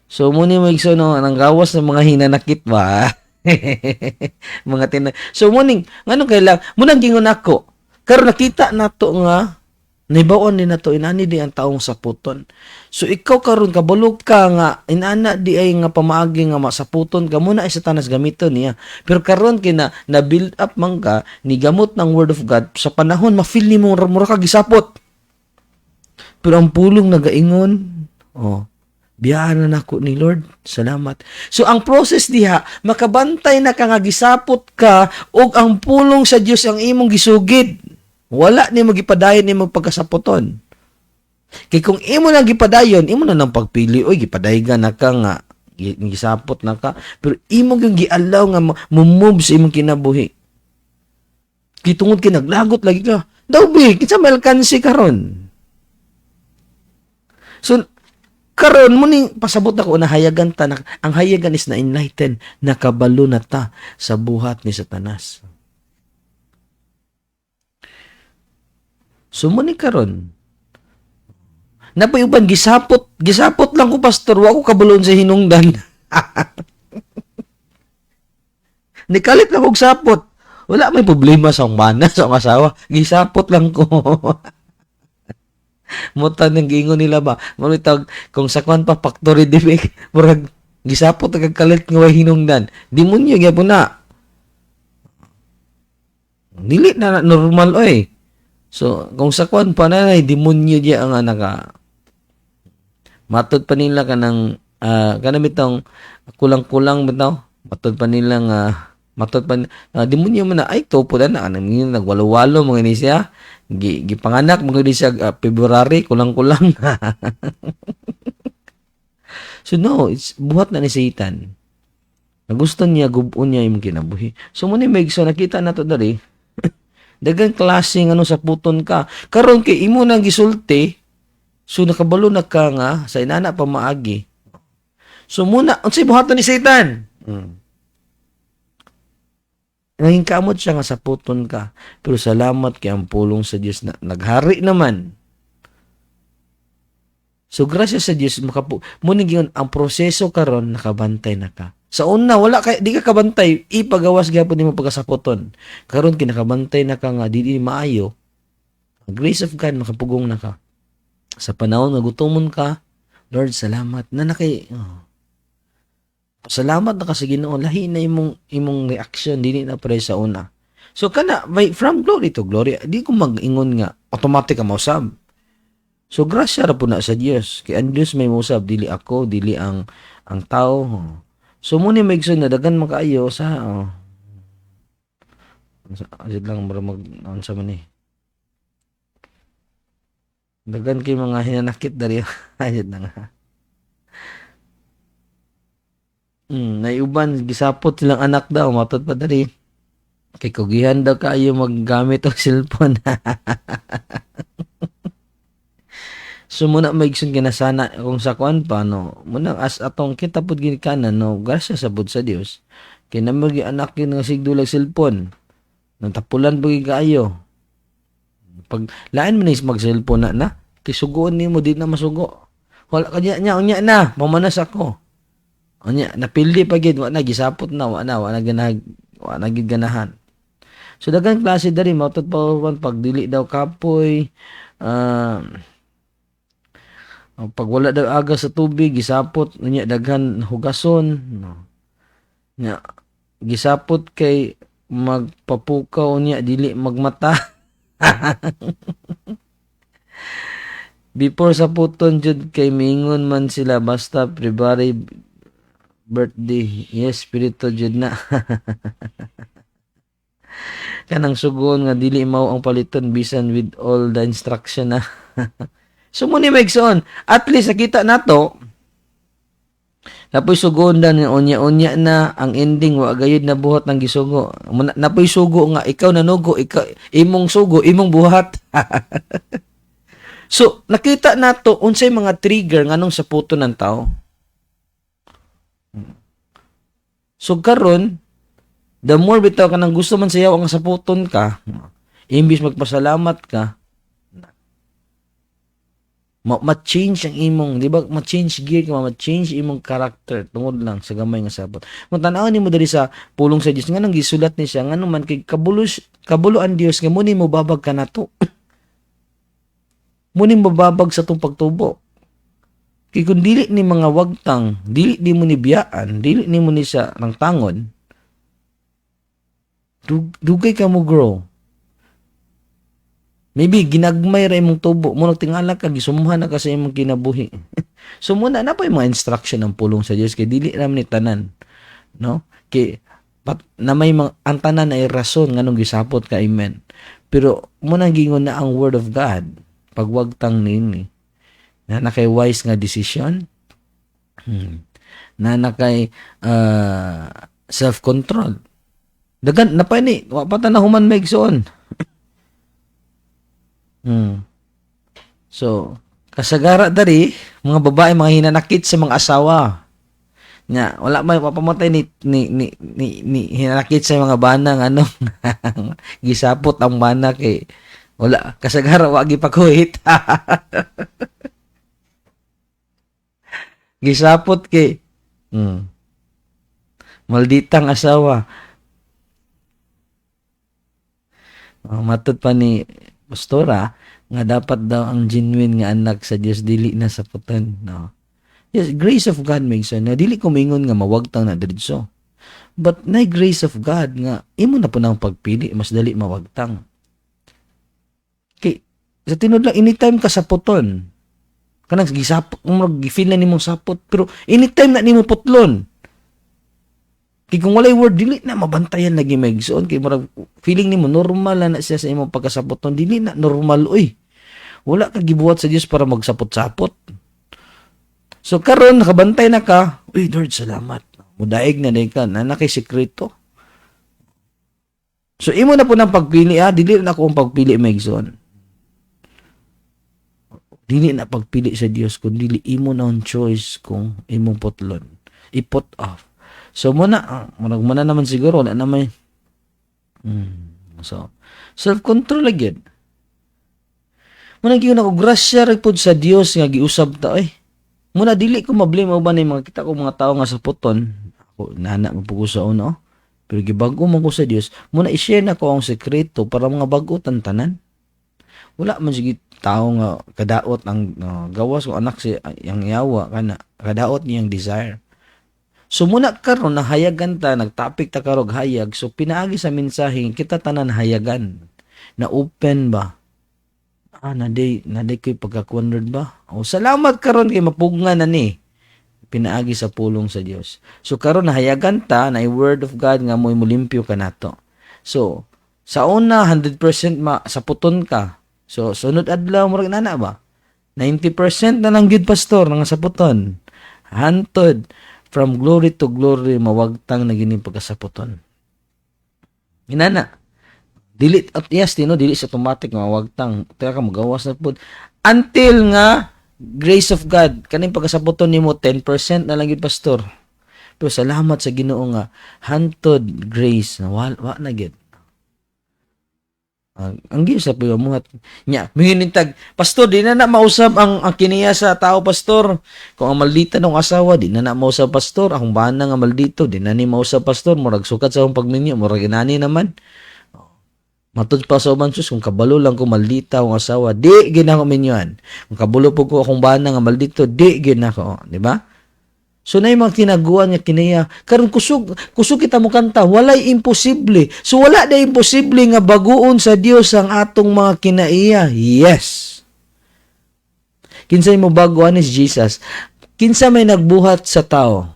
So muni mo igso no nang gawas ng mga hinanakit ba. So muning ngano kay lang munang gingon ako. Karon nakita nato nga naibaon din nato inani di ang taong saputon. So ikaw karon kabulog ka nga inana di ay nga pamaagi nga masaputon ka muna ay satanas gamiton niya. Pero karon kina na build up man ka ni gamot ng word of God sa panahon ma-feel nimo mura ka gisapot. Pero ang pulong nagaingon, biyaan na nako ni Lord. Salamat. So, ang process diha, makabantay na ka nga gisapot ka o ang pulong sa Diyos ang imong gisugid. Wala ni mo gipadayon ni mo pagkasapoton. Kaya kung imo na gipadayon, imo na nang pagpili, oy, gipadaygan na ka nga, gisapot na ka, pero imo yung gialaw nga mumove sa imong kinabuhi. Kitungod kinaglagot lagi ka, daw bi, kinsa may alkansi karon. So, karon mo ning pasabot ako na hayagan ta na, ang hayagan is na enlighten, nakabalo na ta sa buhat ni Satanas. So mo ni karon napayuban gisapot lang ko pastor, wa ko kabulon sa hinungdan. Nikalit lang og sapot. Wala may problema sa mana sa asawa, gisapot lang ko. Mutan ng gingon nila ba? Manitag kung sa kwan pa factory defect, murag gisapot ang kalit nga way hinungdan. Demonyo gyapon na. Dili na normal oy. So kung sa kwan pa na demonyo dia ang naka matod pa nila kanang kanang kulang-kulang bitaw. Matod pa nila nga demonyo man na ay topo na nagwalo-walo mga ni siya. Gipanganak mga di siya February kulang-kulang. So no, it's buhat na ni Satan. Nagusto niya gubon niya imong kinabuhi. So mo ni Meg, so nakita nato dali. Dagang klase ano sa puton ka. Karon kay imo nang gisulti, so nakabalo na ka nga sa inana pa maagi. So muna unsay buhaton ni Satan? Naging kamot siya nga sa puton ka. Pero salamat kay ang pulong sa Diyos na naghari naman. So grasya sa Diyos muna yun ang proseso karon nakabantay na ka. Sa una wala kay di ka kabantay ipagawas gyapon nimo pagkasaputon. Karon kinakabantay na ka nga dili maayo. Ang grace of God makapugong na ka. Sa panahon nga gutomon ka, Lord salamat na nakay salamat na kasi Ginoo lahi na imong reaction dili na pre sa una. So kana from glory to glory di ko mag-ingon nga automatic ka mausab. So grasya ra po na sa Dios kay ang Dios may mausab dili ako dili ang tao. So muni maigsoon na dagan makaayo sa asid lang mura mag sa man eh. Dagan kay mga hinanakit dari asid lang ha. Naiuban, gisapot silang anak daw, matod pa dari. Kay kugihan daw kayo maggamit o cellphone. So muna maigsun kinasana kung sa kuan pa no. Muna as atong kita pud ginikanan no, grasya sa bud sa Dios. Kay namagi anak yun nga sigdulag cellphone. Natapulan bugi kayo. Pag lain man is mag-cellphone na, kisuguon nimo di na masugo. Wala kanya nya na, mamanas ako. Onya napildi pa gid wa na gisapot na wa na gid ganahan. So daghang klase diri matud pa pag dili daw kapoy pag wala daw aga sa tubig gisapot unya daghan hugason no. Nya gisapot kay magpapukaw unya dili magmata. Before sa puton jud kay mingon man sila basta February birthday. Yes, spirito jud na. Kanang sugon nga dili mao ang paliton bisan with all the instruction na. So muni maigsoon, at least nakita nato napoy sugon dan unya na ang ending wa gayud na buhat ng gisugo. Napoy sugo nga ikaw nanugo, ikaw imong sugo, imong buhat. So, nakita nato unsay mga trigger nganong sa puto ng tao. So, karon, the more bitaw ka nang gusto man sayaw ang saputon ka, imbis magpasalamat ka, ma-change ang imong, di ba? Ma-change gear ka, ma-change imong character tungod lang sa gamay nga sabot. Kung tanaw nimo diri sa pulong sa Dios, nganong gisulat ni siya, ngano man kay kabulo ang Dios nga muni mo babag ka nato. Muni mo babag sa tong pagtubo. Kay kung dili ni mga wagtang, dili di mo ni biyaan, dili ni mo ni sa rangtangon, dugay ka mo grow. Maybe ginagmay ra imong tubo mo nagtingala ka gisumuhan na ka sa imong kinabuhi. So muna na pa yung mga instruction ng pulong sa Dios kay dili ra ni tanan, no? Kay na may mga ang tanan ay rason nganong gisapot ka, amen. Pero muna gingon na ang word of God pagwagtang nini na nakay wise nga decision, na nakay self-control. Dagan na pa ni wa pa ta na human maigsoon. So, kasagara dari mga babae mga hinanakit sa mga asawa. Nya, wala may papamatay ni hinanakit sa mga bana nga ano gisapot ang bana kay wala kasagara wa gipakuhit. Gisapot kay malditang asawa. Matod pa ni pastora nga dapat daw ang genuine nga anak sa Dios dili na sa puton, no. Yes, grace of God makes na dili ko mingon nga mawagtang na diretso. But na grace of God nga imo na po nang pagpili mas dali mawagtang. Kay sa tinud lang anytime ka sa puton kanang gisapot mo gifeel na nimong sapot pero anytime na nimo putlon. Kay kung walay word dili na mabantayan lagi maigsoon kay murag feeling nimo normal na siya sa imong pagkasapoton dili na normal oy. Wala ka gibuhat sa Dios para magsapot-sapot. So karon nakabantay na ka, uy Lord salamat. Mudaig na day ka na nakay sekreto. So imo na po nang pagpili dili na ako ang pagpili maigsoon. Dili na pagpili sa Dios kun dili imo na ang choice kung imong putlon. I-put off. So muna naman siguro wala na may so self-control again. Muna gyud ako grasya ra pud sa Dios nga giusab ta Muna dili ko mablame ba ni mga kita ko mga tao nga sa puton. Ako nana mo pugo sa uno. Pero gibago mo ko sa Dios, muna i-share na ko ang sekreto para mga bagutan tanan. Wala man sige tao nga kadaot ang gawas ko anak si yang yawa kana kadaot niyang desire. So muna karon nahayagan ta nagtapik ta karog hayag so pinaagi sa mensahe kita tanan hayagan na open ba naday koy pagka-cornered ba salamat karon kay mapugngan na ni pinaagi sa pulong sa Dios. So karon nahayagan ta na word of God nga mo'y mulimpyo ka nato. So sa una 100% saputon ka. So sunod adlaw murag nana ba 90% na lang gyud pastor nga saputon. Hantod from glory to glory, mawagtang na gini pagkasaputon. Inana. Dili, at yes, dili sa automatic, mawagtang. Kaya ka magawas na po. Until nga, grace of God, kaning pagkasaputon ni mo, 10% na lang yun, pastor. Pero salamat sa Ginoo nga, hantod grace, na wa na gid. Ang giyo sa pagmuhat nya minintag pastor di na mausab ang kiniya sa tao pastor kung ang maldita ng asawa di na mausab pastor akong bana nga maldito di na ni mausab pastor murag sukat sa akong pagminyo murag inani naman matud pa sa uban sus kung kabalo lang ko maldita ang asawa di gid ako minyoan kung kabalo po ko akong bana nga maldito di gid ako di ba. So na yung mga tinaguan nga kiniya. Karon kusog kita mo kanta. Walay imposible. So wala na imposible nga baguon sa Dios ang atong mga kinaiya. Yes. Kinsay mo baguan is Jesus. Kinsa may nagbuhat sa tao?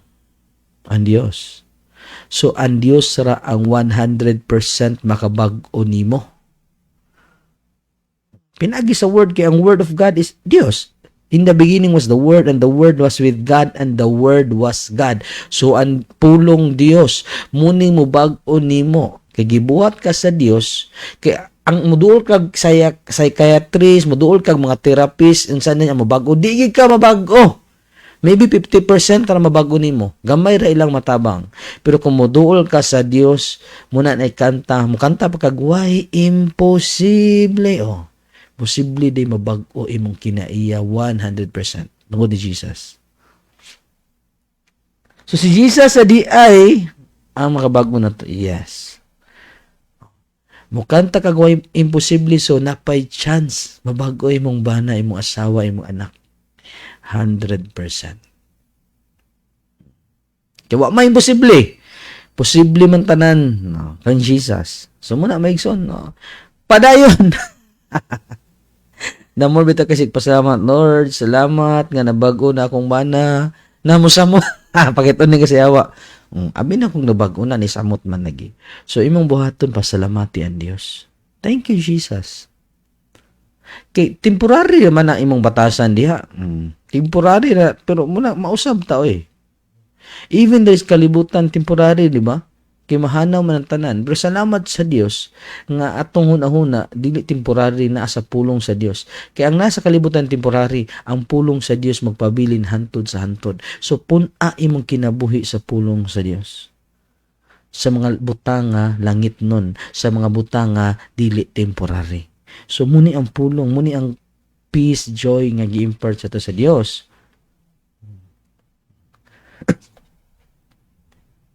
Ang Dios. So ang Dios ra ang 100% makabag-o nimo. Pinagi sa word kay ang word of God is Dios. In the beginning was the Word, and the Word was with God, and the Word was God. So, ang pulong Dios, muning mo bag-o nimo. Kay gibuhat ka sa Dios, kay ang moduol kag psychiatrist, moduol kag mga therapist, unsa na mabago, di gid ka mabago. Maybe 50% ra mabago nimo. Gamay ra ilang matabang. Pero kung moduol ka sa Dios, muna na ikanta, mo kanta pa kag why imposible. Oh. Posible day mabago imong kinaiya 100%. Tungod ni Jesus. So si Jesus sa di ay ang makabago na to. Yes. Mukanta kag why imposible, so napay chance mabago imong bana, imong asawa, imong anak. 100%. Kaya wa may imposible. Posible man tanan, no, kang Jesus. So muna maigsoon, no. Padayon. Namor bitaw kasi pasalamat, Lord, salamat nga nabago na akong bana. Namusa mo. Pakiton ni kasi awa. Abi na kung nabago na ni samot man lagi. So imong buhaton pasalamati ang Dios. Thank you, Jesus. Kay temporary man ang imong batasan diha. Temporary na, pero muna mausab ta oy. Even there is kalibutan temporary, di ba? Kay mahanaw man ang tanan. Pero salamat sa Dios nga atong hunahuna dili temporary na sa pulong sa Dios. Kay ang nasa kalibutan temporary, ang pulong sa Dios magpabilin hantod sa hantod. So pun-a imong kinabuhi sa pulong sa Dios. Sa mga butanga langit nun, sa mga butanga dili temporary. So muni ang pulong, muni ang peace, joy nga gi-impart sa to sa Dios.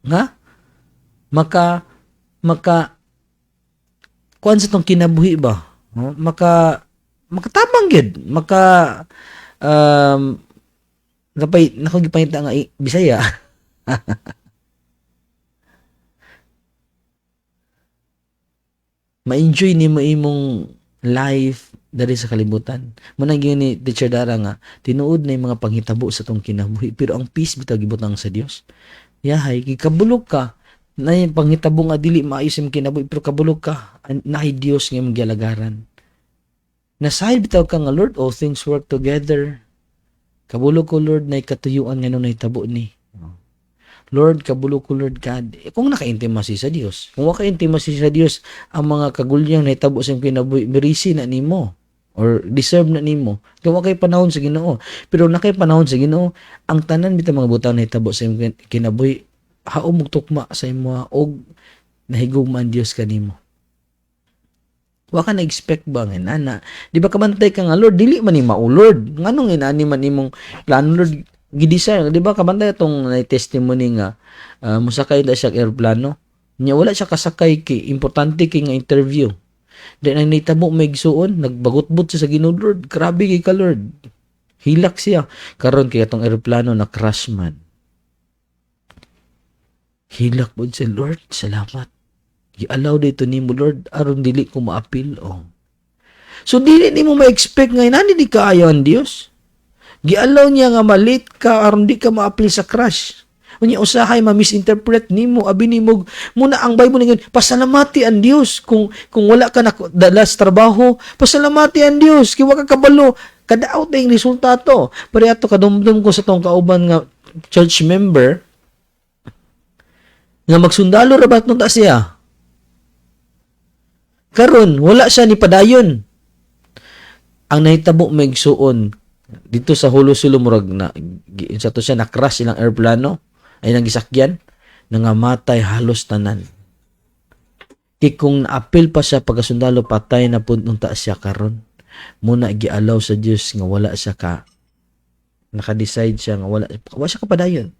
Nga? Maka kuan sa tong kinabuhi ba? No? Makatabang gid, napay nako gipangita nga Bisaya. Ma-enjoy nimo imong life dari sa kalibutan. Muna gyud ni Teacher Dara nga tinuod na yung mga panghitabo sa tong kinabuhi, pero ang peace bitaw gibutang sa Dios. Yahay gikabulog ka na yung panghitabo nga dili maayos imong kinabuhi, pero kabulog ka naay Dios nga imong gialagaran. Nasayod bitaw ka nga, Lord, all things work together. Kabulog ko, Lord, na ikatuyuan nga nung nahitabo ni. Lord, kabulog ko, Lord God. Kung naka-intimacy sa Dios, kung waka-intimacy sa Dios, ang mga kagulyang nahitabo sa kinabuhi, merisi na nimo or deserve na nimo. Kung wakay panahon sa Ginoo. Pero nakay panahon sa Ginoo, ang tanan bitaw mga butang nahitabo sa kinabuhi, haom og tukma sa imo og nahigugman Dios kanimo. Wa ka na-expect ba nga nana? Di ba kabantay ka nga, Lord, dili man ni mao, Lord. Nganong inani man imong plano, Lord, gidesire. Di ba kabantay itong testimony nga, musakay na siya aeroplano. Nya wala siya kasakay kay importante kay nga interview. Then ang nitabo may igsuon, nagbagot-bot siya sa Ginoo, Lord. Grabe kay ka, Lord. Hilak siya. Karon kay atong aeroplano na crash man. Hilak po siya, Lord, salamat. I-allow dito ni mo, Lord, aron dili ko maapil. Oh. So, dili ni mo ma-expect nga, nani di kaayo ang Diyos? Gi-allow niya nga malit ka, aron di ka maapil sa crash. Unya usahay ma-misinterpret ni mo, abi ni mo, muna ang Bible ngayon, pasalamati ang Diyos. Kung wala ka na dalas trabaho, pasalamati ang Diyos. Kaya wala ka kabalo, kadaot na yung resultato. Pero ato, kadumdum ko sa tong kauban nga church member, nga magsundalo rabat nung ta siya. Karon wala siya ni padayon. Ang nahitabo may igsuon dito sa Hulo-Sulo murag na sa to siya na crash ilang aeroplano ay nang gisakyan nangamatay halos tanan. Kay kung naapil pa siya pagkasundalo patay na pud unta siya karon. Muna gialaw sa Dios nga wala siya ka naka-decide siya nga wala siya kapadayon.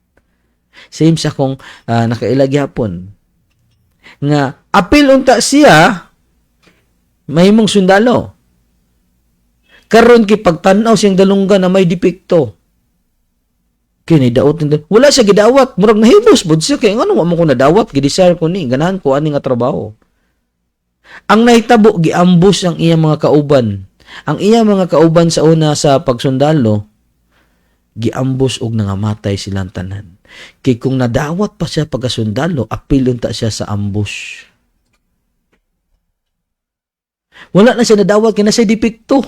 Same sa kung nakailag hapon nga apil unta siya mahimong sundalo. Karon kay pagtan-aw siyang dalunggan na may depekto. Kini daot nila. Wala siya gidawat, murag nahibos bud siya kay ngano mo ko nadawat, gidesire ko ni ganahan ko ani nga trabaho. Ang nahitabo giambus ang iyang mga kauban. Ang iyang mga kauban sa una sa pagsundalo giambus og nangamatay silang tanan. Kay kung nadawat pa siya pagkasundalo, apil unta siya sa ambush. Wala na siya nadawat kaya na siya depekto.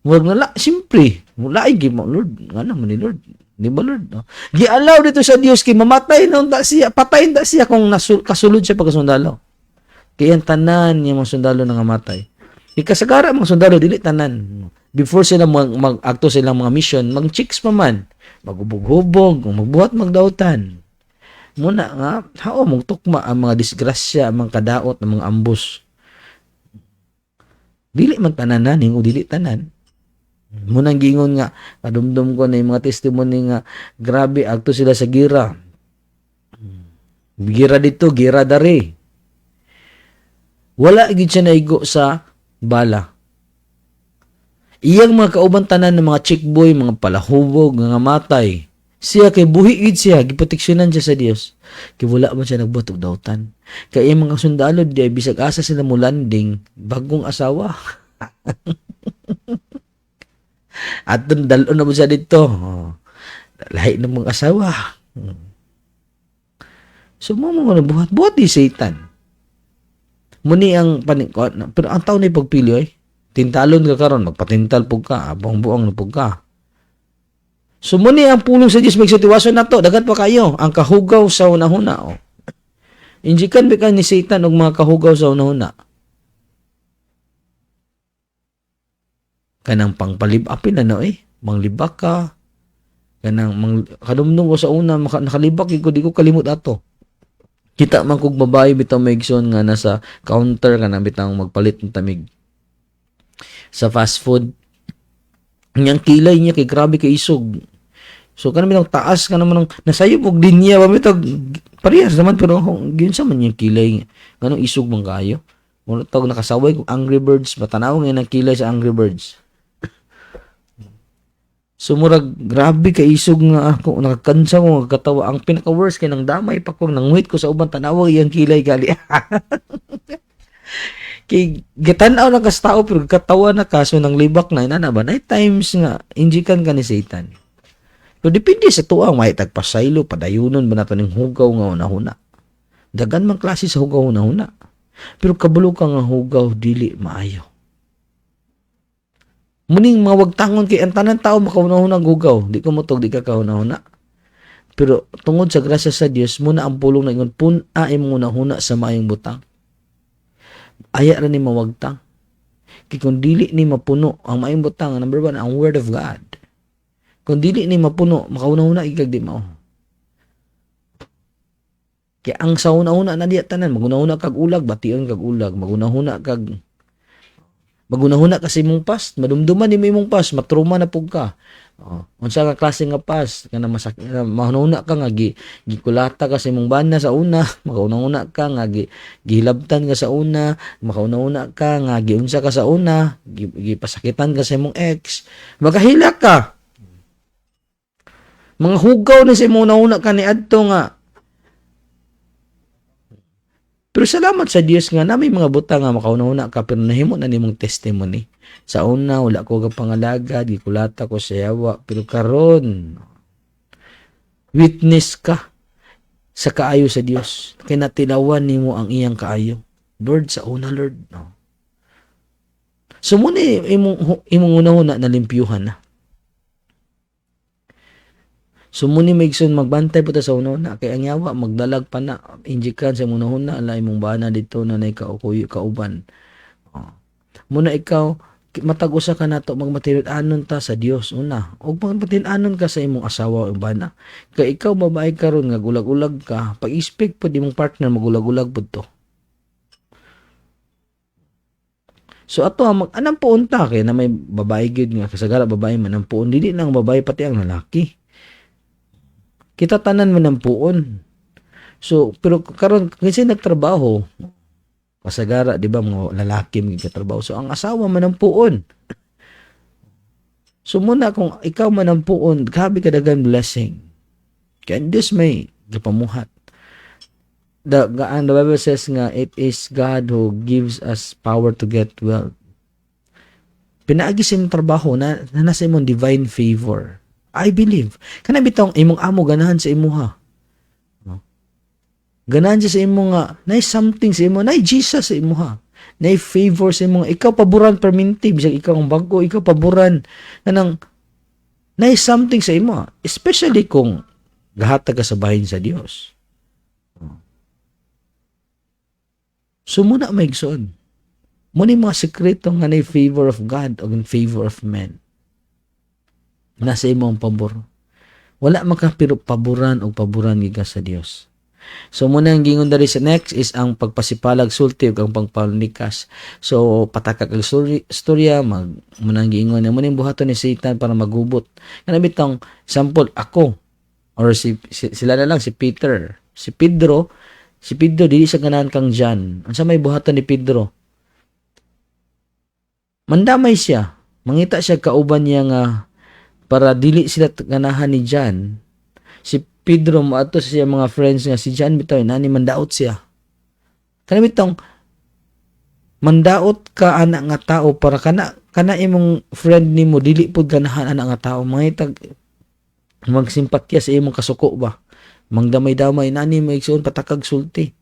Wag na la, simpre. Wala ay mo, Lord. Nga naman ni Lord. Di ba, Lord? No? Gi-allow dito sa Diyos kay mamatay na unta siya, patay na siya kung kasulod siya pagkasundalo. Kaya ang tanan yung mga sundalo nga matay. Ikasagara mga sundalo dili tanan. Before sila mag-akto silang mga mission, mag-chicks pa man. Magubog-hubog, magbuhat magdautan. Muna nga, hao mong tukma ang mga disgrasya, ang mga kadaot, ang mga ambus. Dili man tanan o dili tanan. Munang gingon nga, kadumdum ko na yung mga testimony nga, grabe, akto sila sa gira. Gira dito, gira dari. Wala gid siya naigo sa bala. Iyang mga kauban tanan ng mga chick boy, mga palahubog, mga matay. Siya kay buhi gid siya, giproteksyonan siya sa Dios. Kay wala man siya nagbuhat og dautan. Kay iyang mga sundalo di bisag asa sila mo landing, bagong asawa. At dalon na mo siya dito. Lahi na mong asawa. So mo buhat di Satan. Muni ang panikot, pero ang tao na pagpili ay tintalon ka karon, magpatintal pug ka, abang-buang na pug ka. So muni ang pulong sa Dios magsitiwason nato, dagat pa kayo ang kahugaw sa una-huna. Oh. Injikan ba ka ni Satan og mga kahugaw sa una-huna? Kanang pangpalib apin na manglibak ka. Kanang kadumdum ko sa una nakalibak ko di ko kalimot ato. Kita man kog babae bitaw maigsoon nga nasa counter kana bitaw magpalit ng tamig sa fast food. Yang kilay niya kay grabe kay isog. So kana bitaw taas ka naman nasayop og linya ba bitaw parehas naman pero ginsa man yung kilay nganong isog man kayo. Mo tawag nakasaway kog Angry Birds matanaw nga nang kilay sa Angry Birds. So murag grabe kay isog nga ako nakakansa ko katawa ang pinaka worst kay nang damay pa ko nanguhit ko sa uban tanawa iyang kilay gali. Kay gitanaw na kas tao pero katawa na kaso nang libak na inana ba night times nga injikan ka ni Satan. So depende sa tuang may tagpasaylo padayunon ba nato ning hugaw nga una-huna. Dagan man klase sa hugaw una-huna. Pero kabalo ka nga hugaw dili maayo. Muning mawagtangon kay ang tanan tao makauna-una gugaw, di ko motog di ka kauna-una. Pero tungod sa grasya sa Dios muna ang pulong na ingon pun-a imong una-una sa maayong butang. Aya ra ni mawagtang. Kay kung dili ni mapuno ang maayong butang, number 1 ang word of God. Kung dili ni mapuno, makauna-una ikag di mao. Kaya ang sa una-una na diya tanan, maguna-una kag ulag, bation kag ulag, maguna-una kasi imong past, madumduman ni imong past, matruma na pug ka. Unsa ka klase nga past, kana mahuna ka nga gikulata ka sa imong bana sa una, makauna-una ka nga gihilabtan ka sa una, makauna-una ka nga giunsa ka sa una, gipasakitan ka sa imong ex, magahila ka. Mga hugaw na sa imong una ka ni adto nga. Pero salamat sa Dios nga na may mga butang nga makauna-una ka pero nahimo na nimong testimony. Sa una wala ko kag pangalagad, gikulata ko sa yawa, pero karon witness ka sa kaayo sa Dios. Kay natinawan nimo ang iyang kaayo. Lord sa una, Lord. No. So muna imong una-una na limpyuhan na. So muni maigsoon magbantay po ta sa una-una kay ang yawa magdalag pa na injikan sa una-una ala imong bana dito na nay kaukuy kauban. Muna ikaw matag usa ka nato magmaterianon ta sa Dios una ug magmaterianon ka sa imong asawa o bana. Kay ikaw babae karon nga gulag-ulag ka, pag-expect pud imong partner magulag-ulag pud to. So ato anang puon ta kay na may babae gid nga kasagara babae man ang puon dili nang babae pati ang lalaki. Kita tanan man ang puon. So, pero karon kasi nagtrabaho, kasagara, di ba, mga lalaki magkatrabaho. So, ang asawa man ang puon. So, muna kung ikaw man ang puon, grabe kadagan blessing. Kaya Diyos may kapamuhat. The Bible says nga, it is God who gives us power to get wealth. Pinaagi sa imong trabaho na nasa imong divine favor. I believe. Kana bitong imong amo ganahan sa imuha. No? Ganahan siya sa imo nga, nay something sa imo, nay Jesus sa imuha. Nay favor sa imo. Ikaw paboran perminti, bisag ikaw ang bago, ikaw paboran kanang nay something sa imo. Especially kung gahatag ka sa bahin sa Dios. So muna maigsoon. Muna yung mga sekreto nga na favor of God o in favor of men. Nasa imong pabor. Wala man ka pero paboran o paboran giga sa Dios. So muna ang gingon dali sa next is ang pagpasipalag sulti ug ang pagpanikas. So patakak ang storya muna ang gingon mo ning buhaton ni Satan para magubot. Kana bitong sample ako or sila na lang si Peter, si Pedro dili sa ganahan kang John. Unsa may buhaton ni Pedro? Mandamay siya. Mangita siya kauban niya nga para dili sila ganahan ni John. Si Pedro moadto sa siya mga friends nga si John bitaw nani mandaot siya. Kana bitong mandaot ka anak nga tao para kana imong friend nimo dili pud ganahan anak nga tao. Mangita magsimpatya sa imong kasuko ba? Mangdamay-damay nani maigsoon patakag sulti.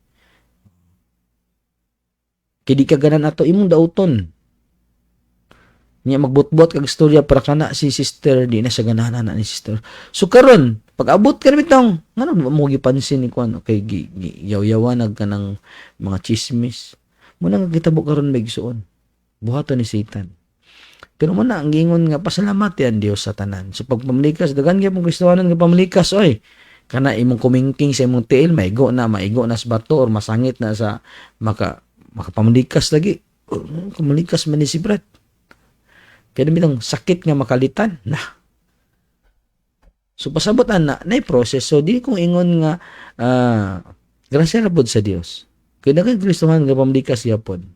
Kidi ka ganan ato imong dauton. Nya magbutbot kag istorya para kana si sister di na siya ganahan na ni sister. So karon pag abot ka bitong ngano mo gipansin ni kuan okay yaw-yawanag ka ng mga chismis. Muna nga gitabo karon maigsoon. Buhaton ni Satan. Pero muna ang gingon nga pasalamat yan Dios sa tanan. So pag pamlikas dagan gyud mong Kristohanon nga pamlikas oy. Kana imong kumingking sa imong tiil maigo na sa bato or masangit na sa makapamlikas lagi. Kumalikas man ni si Brad. Kaya bitong sakit nga makalitan na. So pasabutan na process. So di ko ingon nga grasya ra pud sa Dios. Kaya na kay Kristohan nga pamlikas yapon.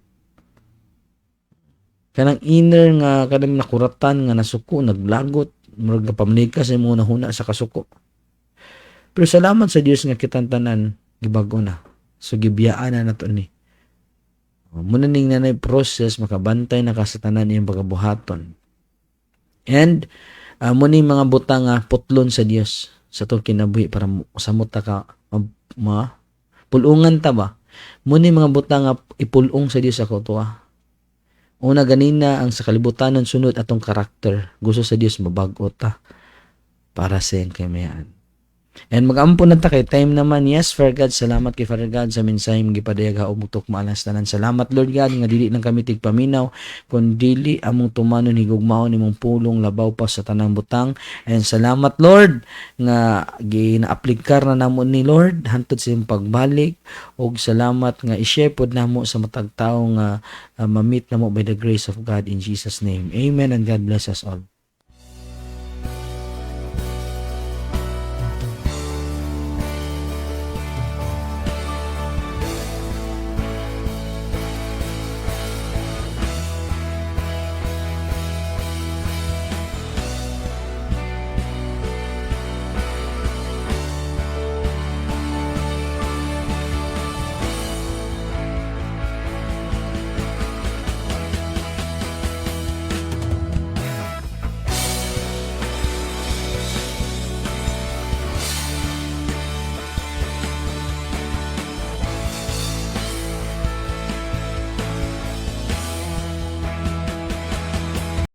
Kanang inner nga kanang nakuratan nga nasuko naglagot murag pamlikas mo nahuna sa kasuko. Pero salamat sa Dios nga kitang tanan gibago na. So gibiyaan na nato ni. Muna ning nanay process makabantay na ka sa tanan iyang pagabuhaton. And muna mga butang putlon sa Dios sa to kinabuhi para samot ta ka pulungan ta ba. Muna mga butang ipulong sa Dios ako to. Una ganina ang sa kalibutanon sunod atong karakter. Gusto sa Dios mabago ta para sa iyang kamayan. And mag-ampon na ta kay time naman. Yes, Father God, salamat kay Father God sa mensaheng gipadayag ha umutok maalas tanan. Salamat Lord God nga dili lang kami tigpaminaw kun dili among tumanon higugmaon imong pulong labaw pa sa tanang butang. And salamat Lord nga gina-aplikar na namo ni Lord hantod sa imong pagbalik og salamat nga i-share pod namo sa matag tawo nga ma-meet namo by the grace of God in Jesus name. Amen and God bless us all.